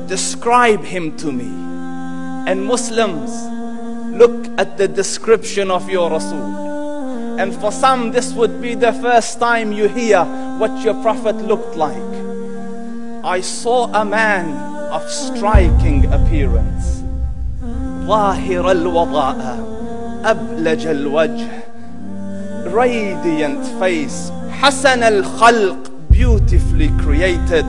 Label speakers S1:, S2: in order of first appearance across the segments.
S1: describe him to me. And Muslims, look at the description of your Rasul. And for some, this would be the first time you hear what your Prophet looked like. I saw a man of striking appearance. ظاهر الوضاء أبلج الوجه, radiant face, حسن الخلق, beautifully created.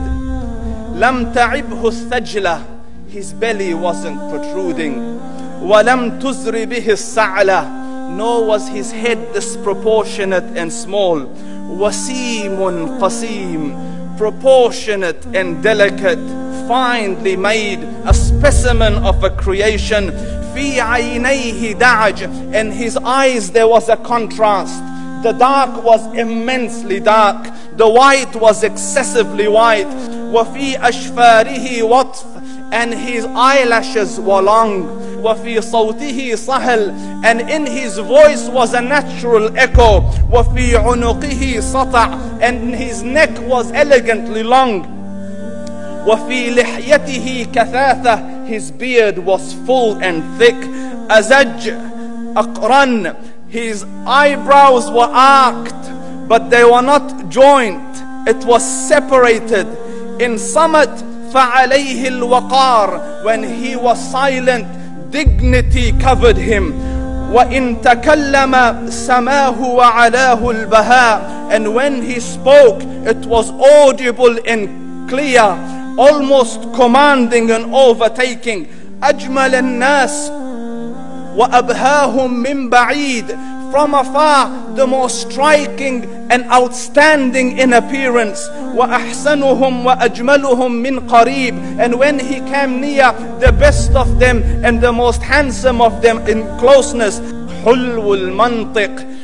S1: لم تعبه الثجلة, his belly wasn't protruding. وَلَمْ تُزْرِ بِهِ السَّعْلَةِ, nor was his head disproportionate and small. وَسِيمٌ قَسِيم, proportionate and delicate, finely made, a specimen of a creation. فِي عَيْنَيْهِ دَعَجْ, in his eyes there was a contrast. The dark was immensely dark, the white was excessively white. وَفِي أَشْفَارِهِ وَطْفٌ, and his eyelashes were long. وَفِي صَوْتِهِ صَهْل, and in his voice was a natural echo. وَفِي عُنُقِهِ سَطَعٌ, and his neck was elegantly long. وَفِي لِحْيَتِهِ كَثَاثَةٌ, his beard was full and thick. أَزَجْ أَقْرَنٌ, his eyebrows were arched, but they were not joined. It was separated. In summit, فَعَلَيْهِ الْوَقَارِ, when he was silent, dignity covered him. وَإِن تَكَلَّمَ سَمَاهُ وَعَلَاهُ الْبَهَاءِ, and when he spoke, it was audible and clear, almost commanding and overtaking. أَجْمَلَ النَّاسِ وَأَبْهَاهُمْ مِنْ بَعِيدٍ, from afar the most striking and outstanding in appearance. وَأَحْسَنُهُمْ وَأَجْمَلُهُمْ مِنْ قَرِيبٍ, and when he came near, the best of them and the most handsome of them in closeness. حُلْوُ الْمَنْطِقِ,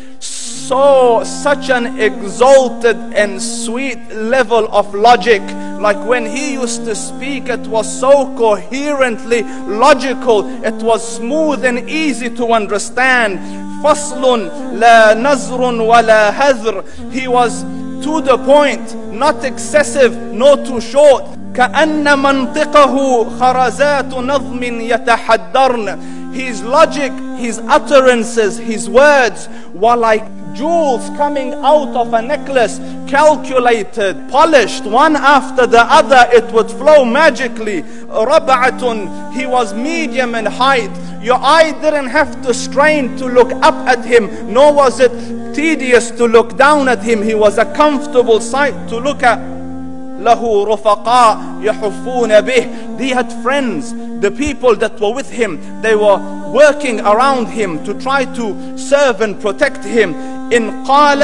S1: such an exalted and sweet level of logic. Like when he used to speak, it was so coherently logical, it was smooth and easy to understand. فَصْلٌ لَا نَزْرٌ وَلَا هَذْرٌ, he was to the point, not excessive nor too short. كَأَنَّ مَنْطِقَهُ خَرَزَاتُ نَظْمٍ يَتَحَدَّرْنَ, his logic, his utterances, his words were like jewels coming out of a necklace, calculated, polished, one after the other, it would flow magically. رَبْعَةٌ, he was medium in height. Your eye didn't have to strain to look up at him, nor was it tedious to look down at him. He was a comfortable sight to look at. لَهُ رُفَقَاء يَحُفُّونَ بِهِ, he had friends, the people that were with him, they were working around him to try to serve and protect him. إِنْ قَالَ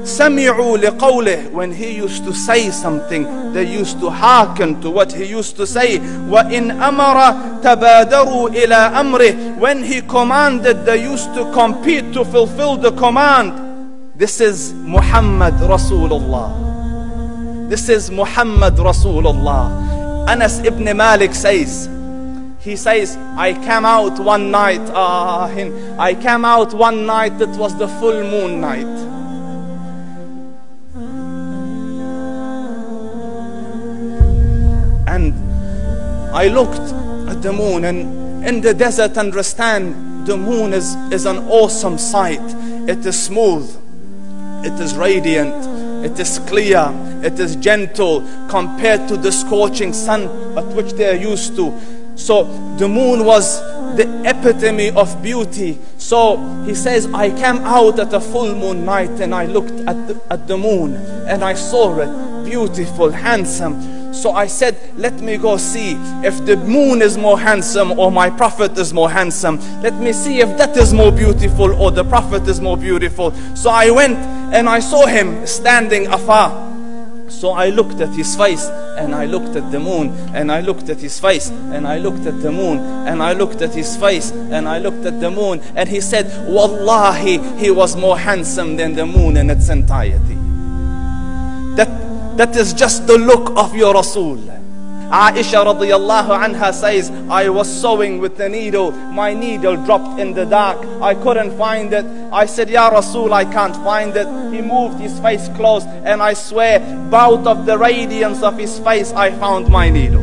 S1: سَمِعُوا لِقَوْلِهِ, when he used to say something, they used to hearken to what he used to say. وَإِنْ أَمَرَ تَبَادَرُوا إِلَىٰ أَمْرِهِ, when he commanded, they used to compete to fulfill the command. This is Muhammad Rasulullah. This is Muhammad Rasulullah. Anas ibn Malik says, he says, I came out one night, it was the full moon night. And I looked at the moon, and in the desert, understand, the moon is an awesome sight. It is smooth, it is radiant, it is clear, it is gentle compared to the scorching sun at which they are used to. So the moon was the epitome of beauty. So he says, I came out at a full moon night and I looked at the moon and I saw it beautiful, handsome. So I said, let me go see if the moon is more handsome or my Prophet is more handsome. Let me see if that is more beautiful or the Prophet is more beautiful. So I went and I saw him standing afar. So I looked at his face and I looked at the moon, and I looked at his face and I looked at the moon, and I looked at his face and I looked at the moon, and he said, Wallahi, he was more handsome than the moon in its entirety. That is just the look of your Rasul. Aisha radiyallahu anha says, I was sewing with the needle. My needle dropped in the dark. I couldn't find it. I said, Ya Rasul, I can't find it. He moved his face close, and I swear, out of the radiance of his face, I found my needle.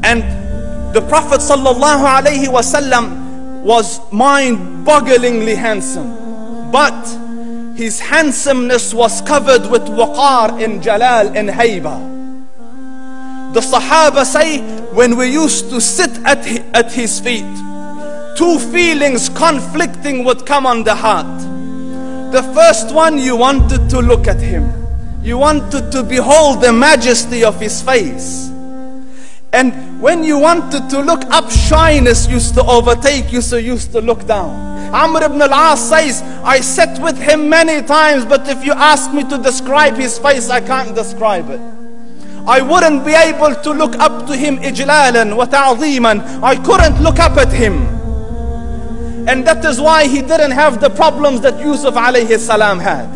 S1: And the Prophet sallallahu alaihi wasallam was mind-bogglingly handsome, but his handsomeness was covered with waqar and jalal and hayba. The Sahaba say, when we used to sit at his feet, two feelings conflicting would come on the heart. The first one, you wanted to look at him. You wanted to behold the majesty of his face. And when you wanted to look up, shyness used to overtake you, so you used to look down. Amr ibn al-As says, I sat with him many times, but if you ask me to describe his face, I can't describe it. I wouldn't be able to look up to him ijlalan wa ta'zeeman. I couldn't look up at him. And that is why he didn't have the problems that Yusuf alayhi salam had.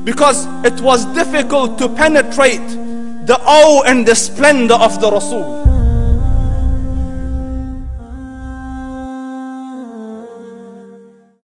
S1: Because it was difficult to penetrate the awe and the splendor of the Rasul.